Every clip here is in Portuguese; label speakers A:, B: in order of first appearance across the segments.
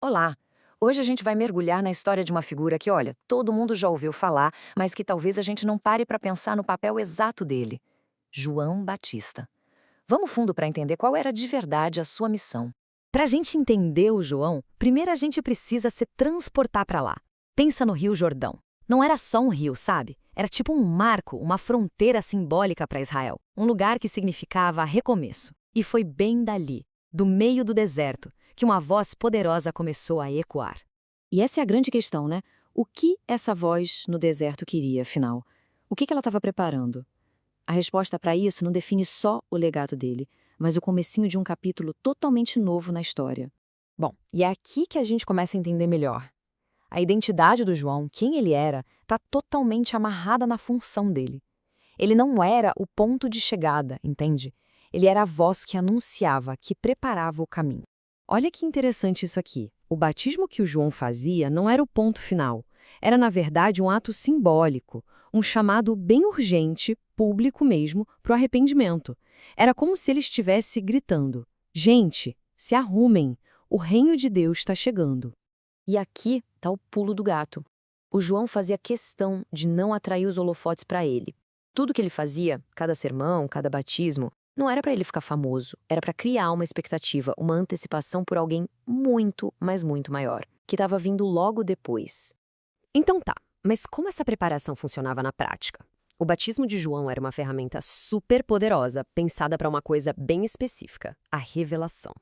A: Olá! Hoje a gente vai mergulhar na história de uma figura que, olha, todo mundo já ouviu falar, mas que talvez a gente não pare para pensar no papel exato dele. João Batista. Vamos fundo para entender qual era de verdade a sua missão.
B: Para a gente entender o João, primeiro a gente precisa se transportar para lá. Pensa no Rio Jordão. Não era só um rio, sabe? Era tipo um marco, uma fronteira simbólica para Israel. Um lugar que significava recomeço. E foi bem dali, do meio do deserto, que uma voz poderosa começou a ecoar. E essa é a grande questão, né? O que essa voz no deserto queria, afinal? O que ela estava preparando? A resposta para isso não define só o legado dele, mas o comecinho de um capítulo totalmente novo na história. Bom, e é aqui que a gente começa a entender melhor. A identidade do João, quem ele era, está totalmente amarrada na função dele. Ele não era o ponto de chegada, entende? Ele era a voz que anunciava, que preparava o caminho. Olha que interessante isso aqui. O batismo que o João fazia não era o ponto final. Era, na verdade, um ato simbólico, um chamado bem urgente, público mesmo, para o arrependimento. Era como se ele estivesse gritando: gente, se arrumem, o reino de Deus está chegando. E aqui está o pulo do gato. O João fazia questão de não atrair os holofotes para ele. Tudo que ele fazia, cada sermão, cada batismo, não era para ele ficar famoso, era para criar uma expectativa, uma antecipação por alguém muito, mas muito maior, que estava vindo logo depois. Então tá, mas como essa preparação funcionava na prática? O batismo de João era uma ferramenta super poderosa, pensada para uma coisa bem específica, a revelação.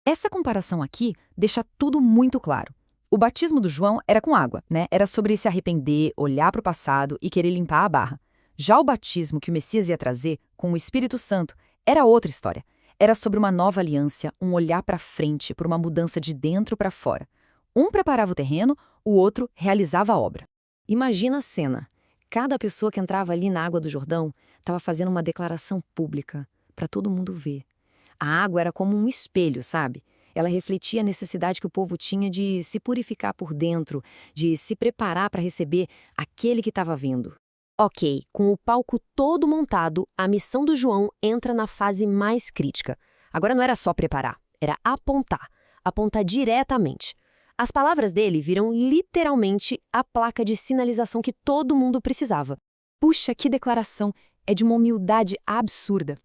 B: Essa comparação aqui deixa tudo muito claro. O batismo do João era com água, né? Era sobre se arrepender, olhar para o passado e querer limpar a barra. Já o batismo que o Messias ia trazer, com o Espírito Santo, era outra história. Era sobre uma nova aliança, um olhar para frente, por uma mudança de dentro para fora. Um preparava o terreno, o outro realizava a obra. Imagina a cena. Cada pessoa que entrava ali na água do Jordão estava fazendo uma declaração pública, para todo mundo ver. A água era como um espelho, sabe? Ela refletia a necessidade que o povo tinha de se purificar por dentro, de se preparar para receber aquele que estava vindo. Ok, com o palco todo montado, a missão do João entra na fase mais crítica. Agora não era só preparar, era apontar. Apontar diretamente. As palavras dele viram literalmente a placa de sinalização que todo mundo precisava. Puxa, que declaração! É de uma humildade absurda.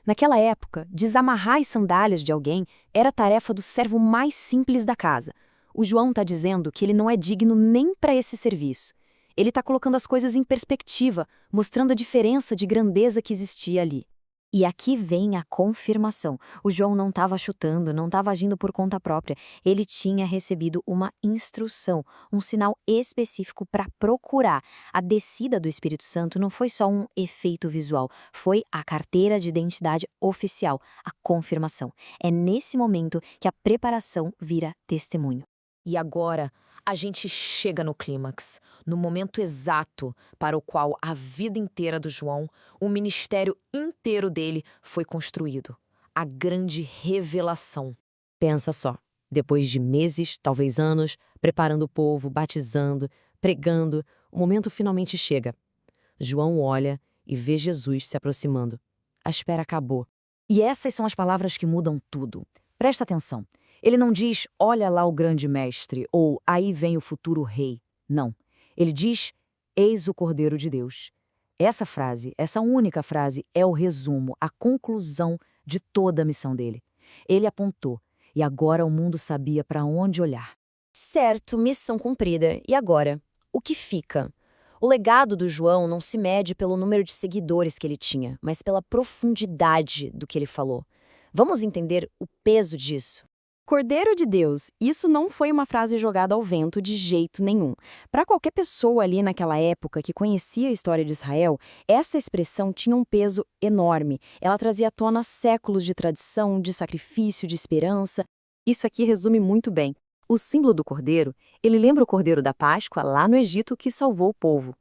B: Naquela época, desamarrar as sandálias de alguém era a tarefa do servo mais simples da casa. O João está dizendo que ele não é digno nem para esse serviço. Ele está colocando as coisas em perspectiva, mostrando a diferença de grandeza que existia ali. E aqui vem a confirmação. O João não estava chutando, não estava agindo por conta própria. Ele tinha recebido uma instrução, um sinal específico para procurar. A descida do Espírito Santo não foi só um efeito visual, foi a carteira de identidade oficial, a confirmação. É nesse momento que a preparação vira testemunho.
A: E agora, a gente chega no clímax, no momento exato para o qual a vida inteira do João, o ministério inteiro dele foi construído. A grande revelação. Pensa só, depois de meses, talvez anos, preparando o povo, batizando, pregando, o momento finalmente chega. João olha e vê Jesus se aproximando. A espera acabou. E essas são as palavras que mudam tudo. Presta atenção. Ele não diz, olha lá o grande mestre, ou aí vem o futuro rei. Não. Ele diz, eis o Cordeiro de Deus. Essa frase, essa única frase, é o resumo, a conclusão de toda a missão dele. Ele apontou, e agora o mundo sabia para onde olhar. Certo, missão cumprida. E agora? O que fica? O legado do João não se mede pelo número de seguidores que ele tinha, mas pela profundidade do que ele falou. Vamos entender o peso disso? Cordeiro de Deus, isso não foi uma frase jogada ao vento de jeito nenhum. Para qualquer pessoa ali naquela época que conhecia a história de Israel, essa expressão tinha um peso enorme. Ela trazia à tona séculos de tradição, de sacrifício, de esperança. Isso aqui resume muito bem. O símbolo do cordeiro, ele lembra o cordeiro da Páscoa lá no Egito que salvou o povo.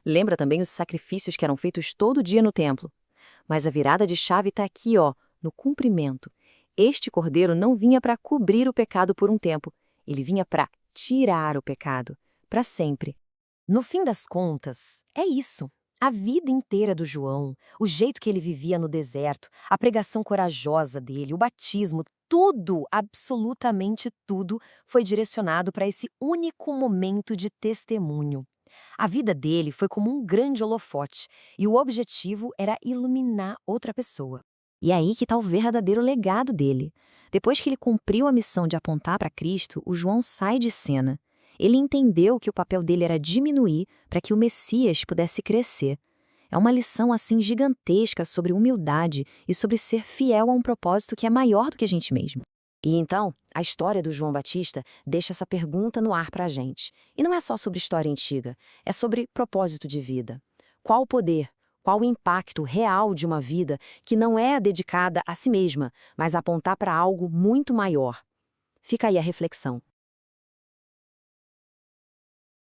A: Lembra também os sacrifícios que eram feitos todo dia no templo. Mas a virada de chave está aqui, ó, no cumprimento. Este cordeiro não vinha para cobrir o pecado por um tempo, ele vinha para tirar o pecado, para sempre. No fim das contas, é isso. A vida inteira do João, o jeito que ele vivia no deserto, a pregação corajosa dele, o batismo,
B: tudo, absolutamente tudo, foi direcionado para esse único momento de testemunho. A vida dele foi como um grande holofote, e o objetivo era iluminar outra pessoa. E é aí que está o verdadeiro legado dele. Depois que ele cumpriu a missão de apontar para Cristo, o João sai de cena. Ele entendeu que o papel dele era diminuir para que o Messias pudesse crescer. É uma lição assim gigantesca sobre humildade e sobre ser fiel a um propósito que é maior do que a gente mesmo. E então, a história do João Batista deixa essa pergunta no ar para a gente. E não é só sobre história antiga, é sobre propósito de vida. Qual o poder, qual o impacto real de uma vida que não é dedicada a si mesma, mas a apontar para algo muito maior? Fica aí a reflexão.